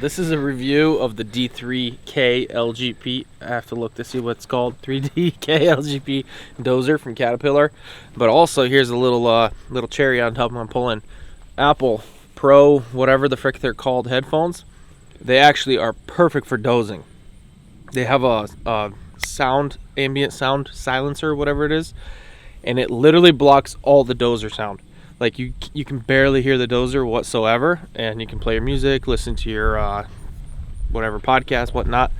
This is a review of the D3K LGP. I have to look to see what it's called. 3DK LGP dozer from Caterpillar. But also here's a little cherry on top. I'm pulling Apple Pro, whatever the frick they're called, headphones. They actually are perfect for dozing. They have a ambient sound silencer, whatever it is, and it literally blocks all the dozer sound. Like you can barely hear the dozer whatsoever, and you can play your music, listen to your whatever podcast, whatnot,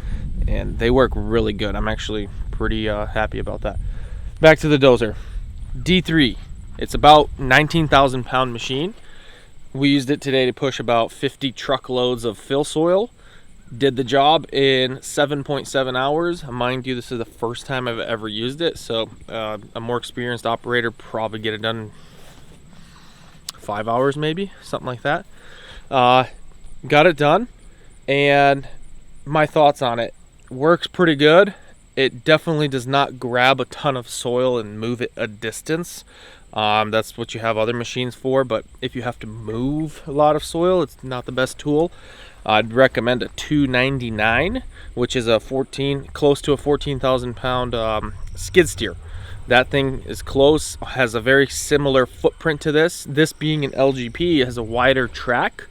and they work really good. I'm actually pretty happy about that. Back to the dozer, D3. It's about 19,000 pound machine. We used it today to push about 50 truckloads of fill soil. Did the job in 7.7 hours. Mind you, this is the first time I've ever used it, so a more experienced operator probably get it done 5 hours, maybe something like that. Got it done, and my thoughts on it: works pretty good. It definitely does not grab a ton of soil and move it a distance. That's what you have other machines for, but if you have to move a lot of soil, it's not the best tool. I'd recommend a 299, which is close to a 14,000 pound skid steer. That thing is close, has a very similar footprint to this. This being an LGP, has a wider track,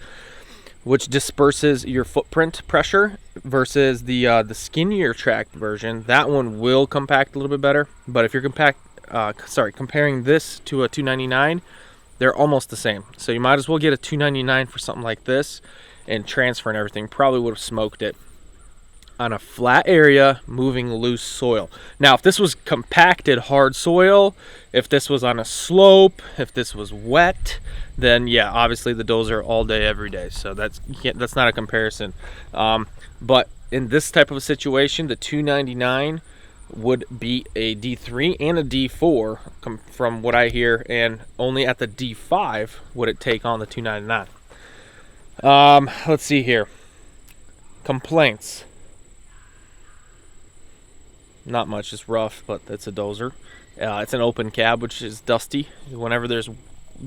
which disperses your footprint pressure versus the skinnier track version. That one will compact a little bit better, but if you're comparing this to a 299, they're almost the same. So you might as well get a 299 for something like this and transfer and everything. Probably would have smoked it on a flat area moving loose soil. Now, if this was compacted hard soil, if this was on a slope, if this was wet, then yeah, obviously the dozer all day every day. So that's not a comparison. But in this type of a situation, the 299 would beat a D3 and a D4 from what I hear, and only at the D5 would it take on the 299. Let's see here. Complaints. Not much, it's rough, but it's a dozer. It's an open cab, which is dusty. Whenever there's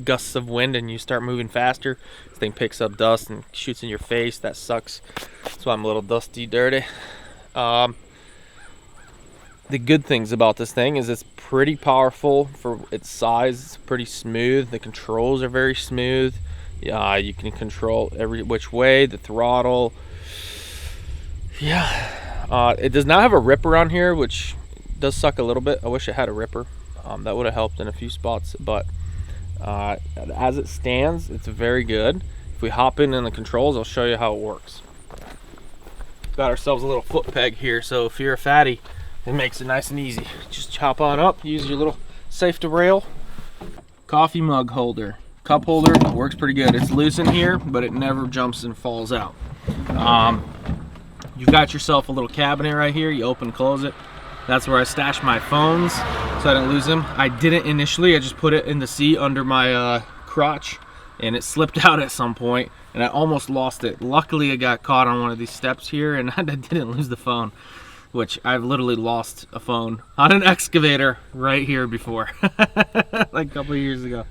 gusts of wind and you start moving faster, this thing picks up dust and shoots in your face. That sucks. That's why I'm a little dusty, dirty. The good things about this thing is it's pretty powerful for its size. It's pretty smooth. The controls are very smooth. You can control every which way. The throttle. Yeah. It does not have a ripper on here, which does suck a little bit. I wish it had a ripper. That would have helped in a few spots, but as it stands, it's very good. If we hop in the controls, I'll show you how it works. Got ourselves a little foot peg here, so if you're a fatty, it makes it nice and easy. Just chop on up, use your little safe to rail. Coffee mug holder, cup holder, works pretty good. It's loose in here, but it never jumps and falls out. You've got yourself a little cabinet right here. You open and close it. That's where I stash my phones so I don't lose them. I didn't initially. I just put it in the seat under my crotch, and it slipped out at some point, and I almost lost it. Luckily, I got caught on one of these steps here, and I didn't lose the phone, which I've literally lost a phone on an excavator right here before, like a couple of years ago.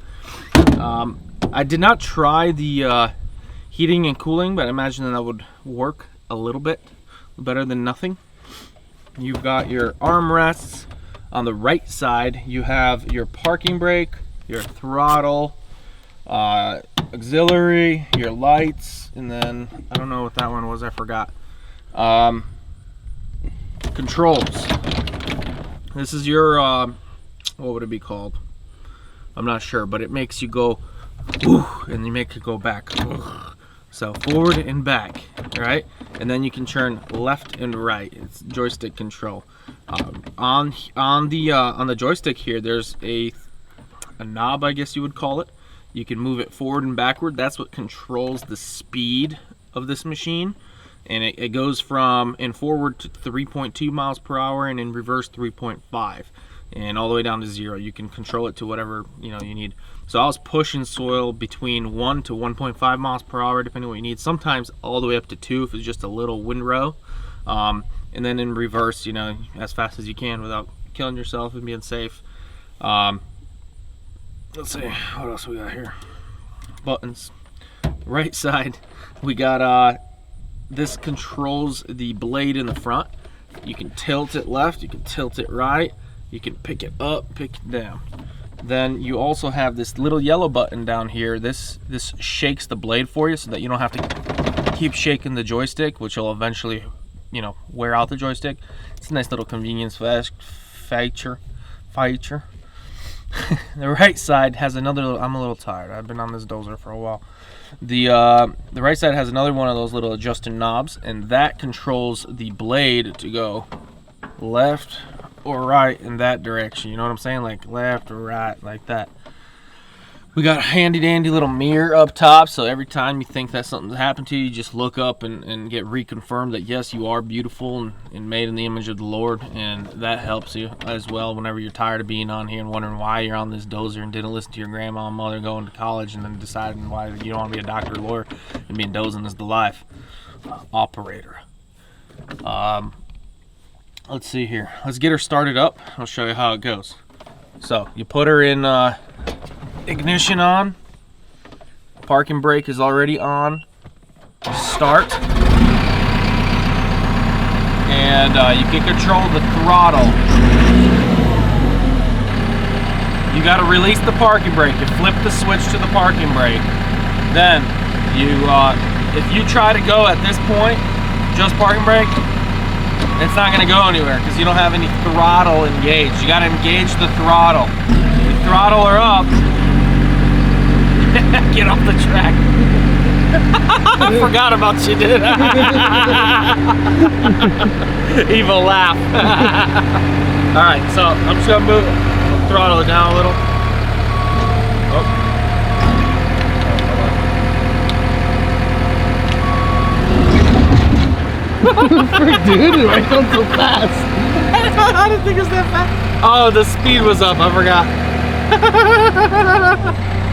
I did not try the heating and cooling, but I imagine that would work a little bit better than nothing. You've got your armrests. On the right side, you have your parking brake, your throttle, auxiliary, your lights, and then I don't know what that one was, I forgot. Controls. This is your what would it be called? I'm not sure, but it makes you go and you make it go back. So forward and back, right? And then you can turn left and right. It's joystick control. On the joystick here, there's a knob, I guess you would call it. You can move it forward and backward. That's what controls the speed of this machine. And it goes from in forward to 3.2 miles per hour and in reverse 3.5. And all the way down to 0. You can control it to whatever you need. So I was pushing soil between 1 to 1.5 miles per hour, depending on what you need. Sometimes all the way up to 2 if it's just a little windrow. And then in reverse, as fast as you can without killing yourself and being safe. Let's see, what else we got here? Buttons. Right side, we got this controls the blade in the front. You can tilt it left, you can tilt it right, you can pick it up, pick it down. Then you also have this little yellow button down here. This shakes the blade for you so that you don't have to keep shaking the joystick, which will eventually, you know, wear out the joystick. It's a nice little convenience feature. The right side has another little, I'm a little tired. I've been on this dozer for a while. The right side has another one of those little adjusting knobs, and that controls the blade to go left or right in that direction. You know what I'm saying? Like left or right, like that. We got a handy dandy little mirror up top, so every time you think that something's happened to you, you just look up and get reconfirmed that yes, you are beautiful and made in the image of the Lord, and that helps you as well whenever you're tired of being on here and wondering why you're on this dozer and didn't listen to your grandma and mother going to college and then deciding why you don't want to be a doctor or lawyer and being dozing is the life. Operator. Let's see here. Let's get her started up. I'll show you how it goes. So you put her in ignition on, parking brake is already on, start, and you can control the throttle. You got to release the parking brake. You flip the switch to the parking brake. Then you, if you try to go at this point, just parking brake, it's not going to go anywhere because you don't have any throttle engaged. You got to engage the throttle. You throttle her up. Get off the track. I forgot about you, dude. Evil laugh. Alright, so I'm just gonna move, throttle it down a little. Oh. Frick, dude, why going so fast? I didn't think it was that fast. Oh, the speed was up, I forgot.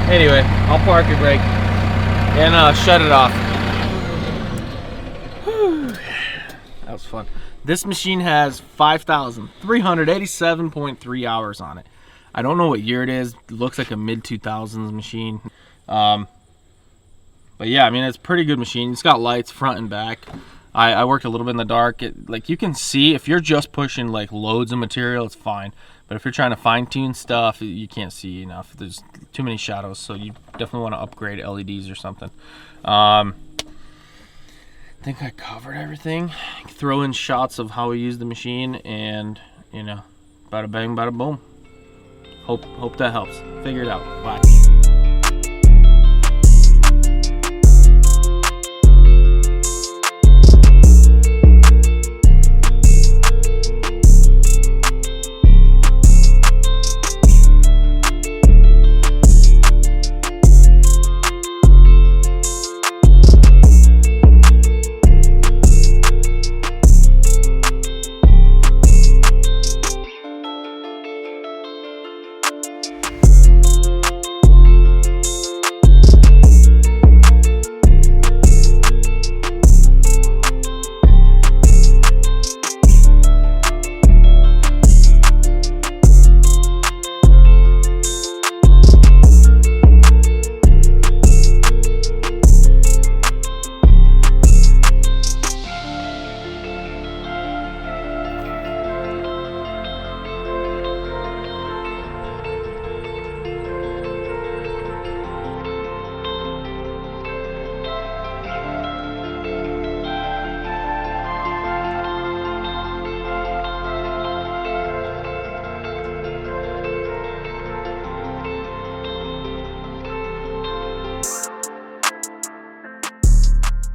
Anyway, I'll park your brake and shut it off. That was fun. This machine has 5,387.3 hours on it. I don't know what year it is. It looks like a mid-2000s machine. But yeah, I mean, it's a pretty good machine. It's got lights front and back. I worked a little bit in the dark. Like you can see, if you're just pushing like loads of material, it's fine. But if you're trying to fine-tune stuff, you can't see enough. There's too many shadows, so you definitely want to upgrade LEDs or something. I think I covered everything. Throw in shots of how we use the machine, and you know, bada bang, bada boom. Hope that helps. Figure it out. Bye.